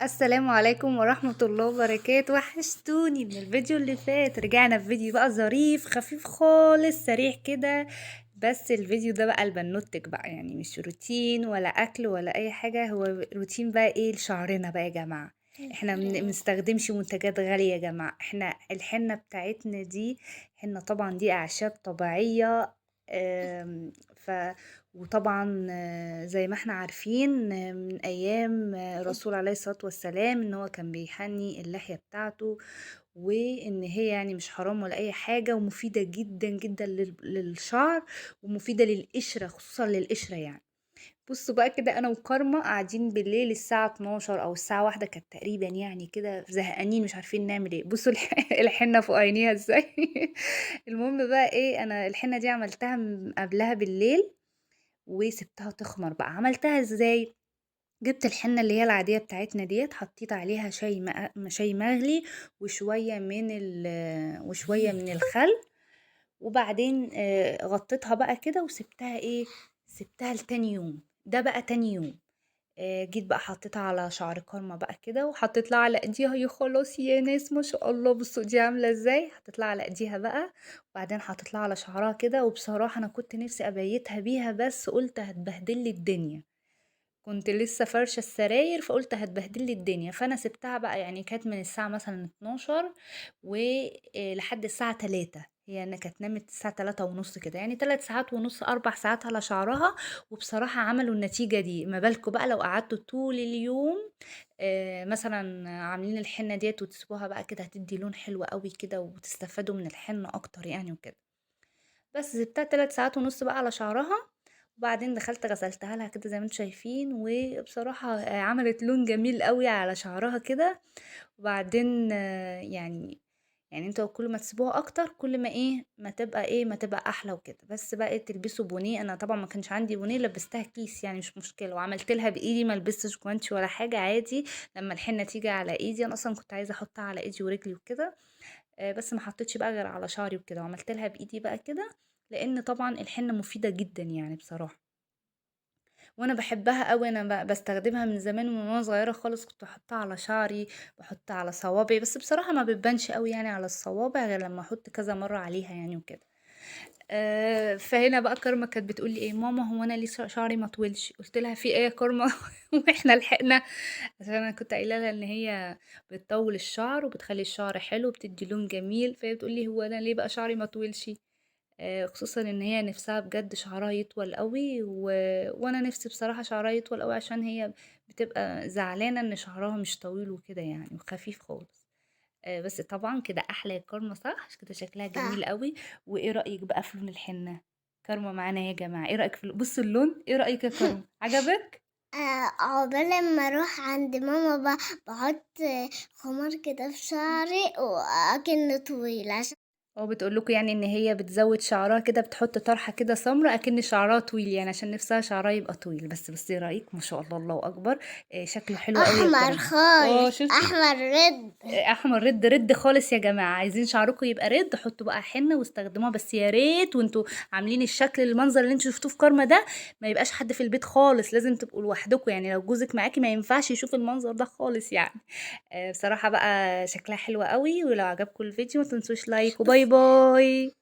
السلام عليكم ورحمة الله وبركاته. وحشتوني من الفيديو اللي فات. رجعنا في فيديو بقى ظريف خفيف خالص سريع كده. بس الفيديو ده بقى البنوتك بقى، يعني مش روتين ولا اكل ولا اي حاجة، هو روتين بقى ايه لشعرنا بقى يا جماعة. احنا منستخدمش منتجات غالية يا جماعة. احنا الحنة بتاعتنا دي حنة طبعا، دي اعشاب طبيعية. آم، ف وطبعا زي ما احنا عارفين من ايام الرسول عليه الصلاة والسلام ان هو كان بيحني اللحية بتاعته، وان هي يعني مش حرام ولا اي حاجة، ومفيدة جدا جدا للشعر، ومفيدة للقشرة خصوصا للقشرة يعني. بصوا بقى كده، انا وكارما قاعدين بالليل الساعة 12 او الساعة 1 كانت تقريبا، يعني كده زهقانين مش عارفين نعمل ايه. بصوا الحنة فوق عينيها ازاي. المهم بقى ايه، انا الحنة دي عملتها قبلها بالليل وسبتها تخمر. بقى عملتها ازاي؟ جبت الحنة اللي هي العادية بتاعتنا ديت، حطيت عليها شاي مغلي وشوية من الخل، وبعدين غطيتها بقى كده وسبتها ايه، سبتها لتاني يوم. ده بقى تاني يوم جيت بقى حطيتها على شعر كارما بقى كده، وحطيت لها على ايديها. يا خلاص يا ناس ما شاء الله، بصوا دي عامله ازاي. حطيت لها على ايديها بقى، وبعدين حطيت لها على شعرها كده. وبصراحه انا كنت نفسي ابيتها بيها، بس قلت هتبهدل لي الدنيا. كنت لسه فرشة السراير، فقلت هتبهدل لي الدنيا، فانا سبتها بقى. يعني كانت من الساعة مثلا 12 ولحد الساعة 3. هي انا كانت نامت الساعة 3 ونص كده، يعني 3 ساعات ونص 4 ساعات على شعرها. وبصراحة عملوا النتيجة دي. ما بالكم بقى لو قعدتوا طول اليوم مثلا عاملين الحنة ديت وتسيبوها بقى كده، هتدي لون حلو قوي كده، وتستفادوا من الحنة اكتر يعني وكده. بس سبتها 3 ساعات ونص بقى على شعرها، وبعدين دخلت غسلتها لها كده زي ما انتم شايفين. وبصراحة عملت لون جميل قوي على شعرها كده. وبعدين يعني انتوا كل ما تسيبوها اكتر، كل ما ايه ما تبقى احلى وكده. بس بقى تلبسوا بونيه. انا طبعا ما كانش عندي بونيه، لبستها كيس يعني مش مشكله، وعملت لها بايدي، ما لبستش جوانتي ولا حاجه، عادي. لما الحنه تيجي على ايدي، انا اصلا كنت عايزه احطها على ايدي ورجلي وكده، بس ما حطيتش بقى غير على شعري وكده، وعملت لها بايدي بقى كده. لان طبعا الحنه مفيده جدا يعني بصراحه، وانا بحبها قوي. انا بستخدمها من زمان، من وانا صغيره خالص كنت بحطها على شعري، بحطها على صوابعي. بس بصراحه ما بتبانش قوي يعني على الصوابع، غير لما احط كذا مره عليها يعني وكده. فهنا بقى كارما كانت بتقول لي ايه، ماما هو انا ليه شعري ما طولش؟ قلت لها في ايه يا كارما؟ واحنا لحقنا. عشان انا كنت قايله لها ان هي بتطول الشعر وبتخلي الشعر حلو وبتدي لون جميل. فهي بتقول لي هو انا ليه بقى شعري ما طولش؟ خصوصا ان هي نفسها بجد شعرها يطول قوي، وانا نفسي بصراحة شعرها يطول قوي، عشان هي بتبقى زعلانة ان شعرها مش طويل وكده يعني، وخفيف خالص. بس طبعا كده احلى يا كارما، صح؟ عشان كده شكلها جميل قوي. وايه رأيك بقى في لون الحنة؟ كارما معانا يا جماعة، ايه رأيك بص اللون، ايه رأيك يا كارما؟ عجبك؟ عقبال ما اروح عند ماما بحط خمار كده في شعري واكنه طويل عشان بتقول لكم يعني ان هي بتزود شعرها كده، بتحط طرحه كده سمراء اكن شعرها طويل، يعني عشان نفسها شعرها يبقى طويل. بس ايه رايك؟ ما شاء الله، الله اكبر. شكله حلو قوي يا احمر كرم. خالص، شفتي؟ احمر رد. احمر رد رد خالص يا جماعه. عايزين شعركم يبقى رد، حطوا بقى حنه واستخدموها. بس يا ريت وانتوا عاملين الشكل المنظر اللي انتوا شفتوه في كارما ده، ما يبقاش حد في البيت خالص، لازم تبقوا لوحدكم. يعني لو جوزك معاكي ما ينفعش يشوف المنظر ده خالص يعني. بصراحه بقى شكلها حلو قوي. ولو عجبكم الفيديو ما تنسوش لايك، وباي باي.